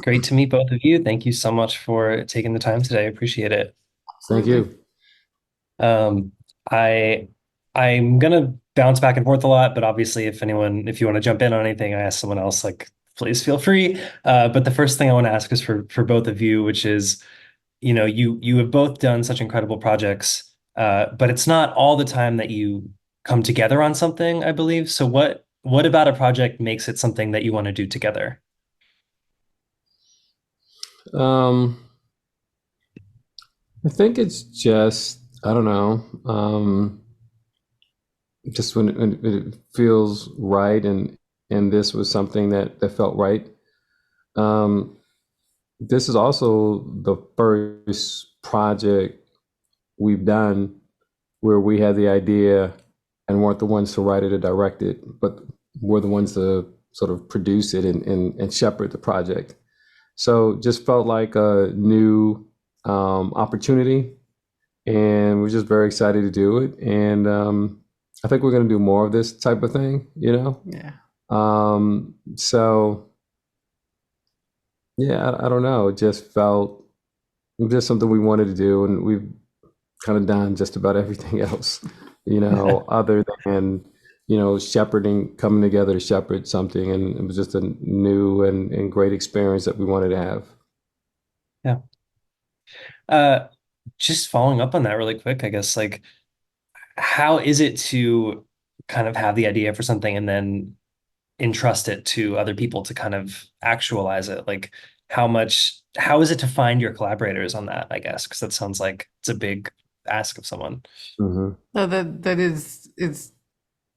Great to meet both of you. Thank you so much for taking the time today. I appreciate it. Thank Absolutely. you. Um, I I'm gonna bounce back and forth a lot, but obviously if you want to jump in on anything, I ask someone else, like please feel free. But the first thing I want to ask is for both of you, which is, you have both done such incredible projects, but it's not all the time that you come together on something, I believe. So what about a project makes it something that you want to do together? Um, I think it's just, I don't know, just when it feels right, and this was something that felt right. Um, this is also the first project we've done where we had the idea and weren't the ones to write it or direct it, but we're the ones to sort of produce it and shepherd the project. So just felt like a new opportunity, and we're just very excited to do it. And I think we're going to do more of this type of thing, you know? Yeah. So yeah, I don't know. It just felt just something we wanted to do, and we've kind of done just about everything else, other than, shepherding, coming together to shepherd something. And it was just a new and great experience that we wanted to have. Yeah. Uh, just following up on that really quick, I guess, like, how is it to kind of have the idea for something and then entrust it to other people to kind of actualize it? Like, how is it to find your collaborators on that, I guess? Because that sounds like it's a big ask of someone. Hmm. No, that is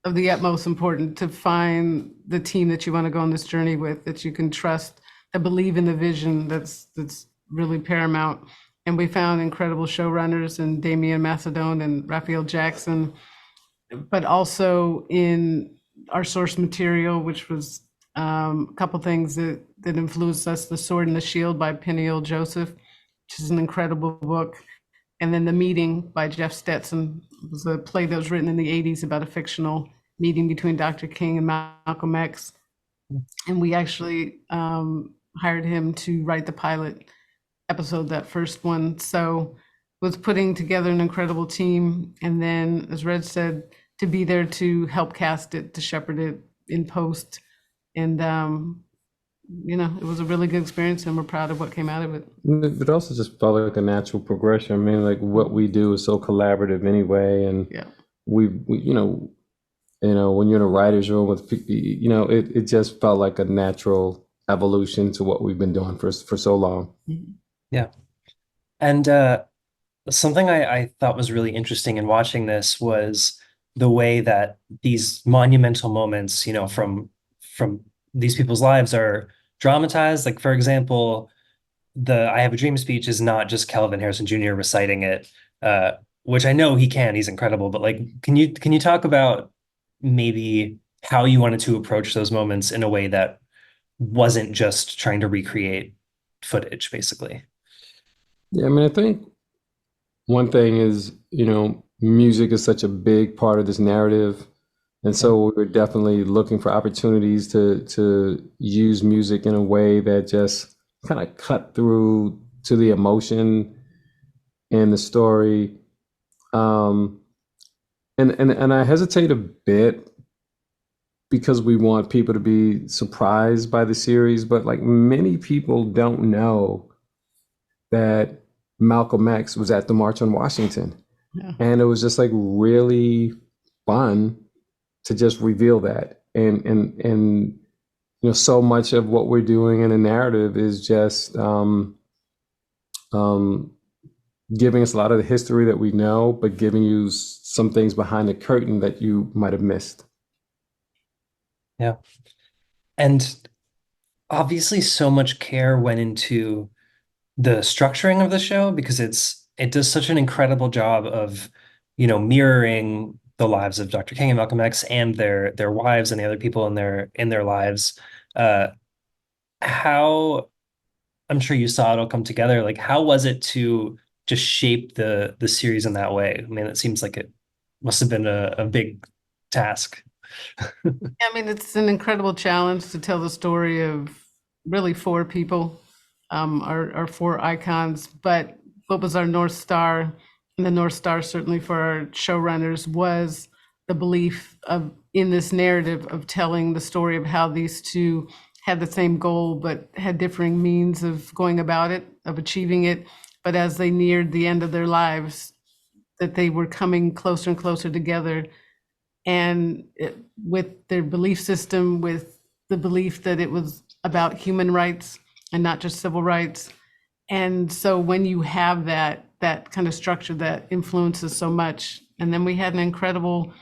of the utmost important to find the team that you want to go on this journey with, that you can trust, that believe in the vision. That's really paramount. And we found incredible showrunners in Damian Macedon and Raphael Jackson, but also in our source material, which was a couple things that influenced us. The Sword and the Shield by Peniel Joseph, which is an incredible book. And then The Meeting by Jeff Stetson was a play that was written in the 80s about a fictional meeting between Dr. King and Malcolm X. And we actually hired him to write the pilot episode, that first one. So was putting together an incredible team. And then, as Reg said, to be there to help cast it, to shepherd it in post. And, it was a really good experience, and we're proud of what came out of it. It also just felt like a natural progression. I mean, like what we do is so collaborative anyway, and Yeah. we when you're in a writer's room with people, it just felt like a natural evolution to what we've been doing for so long. Yeah. And something I thought was really interesting in watching this was the way that these monumental moments, from these people's lives are dramatized. Like, for example, the I Have a Dream speech is not just Kelvin Harrison Jr. reciting it, uh, which I know he can, he's incredible, but like, can you talk about maybe how you wanted to approach those moments in a way that wasn't just trying to recreate footage, basically? Yeah, I mean, I think one thing is, music is such a big part of this narrative. And Yeah. so we're definitely looking for opportunities to use music in a way that just kind of cut through to the emotion and the story. Um, and I hesitate a bit because we want people to be surprised by the series, but like many people don't know that Malcolm X was at the March on Washington. Yeah. And it was just like really fun to just reveal that. And so much of what we're doing in a narrative is just um, giving us a lot of the history that we know, but giving you some things behind the curtain that you might have missed. Yeah. And obviously so much care went into the structuring of the show because it does such an incredible job of, mirroring the lives of Dr. King and Malcolm X and their wives and the other people in their lives. Uh, how I'm sure you saw it all come together. Like, how was it to just shape the series in that way? I mean, it seems like it must have been a big task. I mean, it's an incredible challenge to tell the story of really four people our four icons. But what was our North Star? And the North Star, certainly for our showrunners, was the belief of in this narrative of telling the story of how these two had the same goal, but had differing means of going about it, of achieving it. But as they neared the end of their lives, that they were coming closer and closer together. And with their belief system, with the belief that it was about human rights and not just civil rights. And so when you have that kind of structure that influences so much, and then we had an incredible,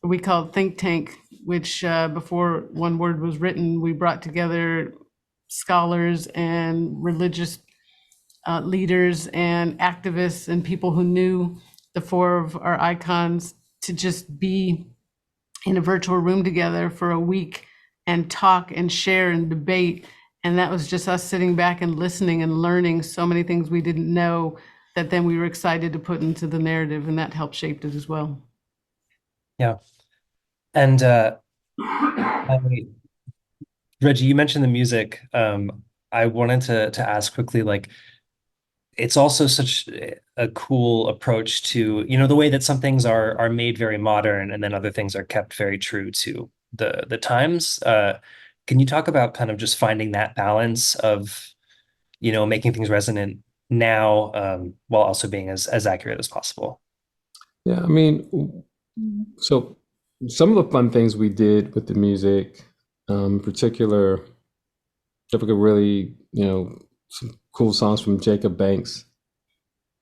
we called think tank, which before one word was written, we brought together scholars and religious leaders and activists and people who knew the four of our icons to just be in a virtual room together for a week and talk and share and debate. And that was just us sitting back and listening and learning so many things we didn't know that then we were excited to put into the narrative, and that helped shape it as well. Yeah. And I, Reggie, you mentioned the music. I wanted to ask quickly, like, it's also such a cool approach to, the way that some things are made very modern and then other things are kept very true to the times. Can you talk about kind of just finding that balance of, making things resonant now, while also being as accurate as possible? Yeah, I mean, so some of the fun things we did with the music, in particular, Jessica really, some cool songs from Jacob Banks.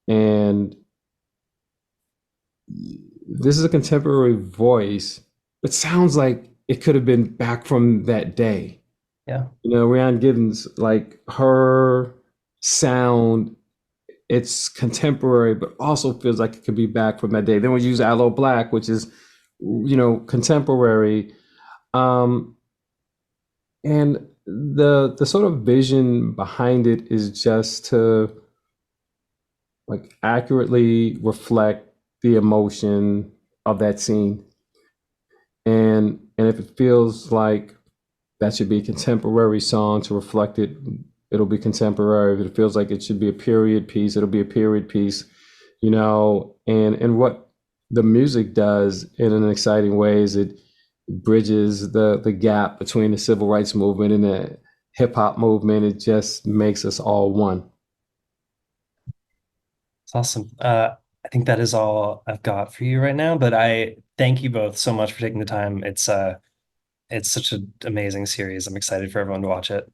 And this is a contemporary voice. It sounds like it could have been back from that day. Yeah. Rianne Giddens, like her sound, it's contemporary, but also feels like it could be back from that day. Then we use Aloe Black, which is, contemporary. Um, and the sort of vision behind it is just to like accurately reflect the emotion of that scene. And if it feels like that should be a contemporary song to reflect it, it'll be contemporary. If it feels like it should be a period piece, it'll be a period piece, and what the music does in an exciting way is it bridges the gap between the civil rights movement and the hip hop movement. It just makes us all one. It's awesome. I think that is all I've got for you right now, but I thank you both so much for taking the time. It's such an amazing series. I'm excited for everyone to watch it.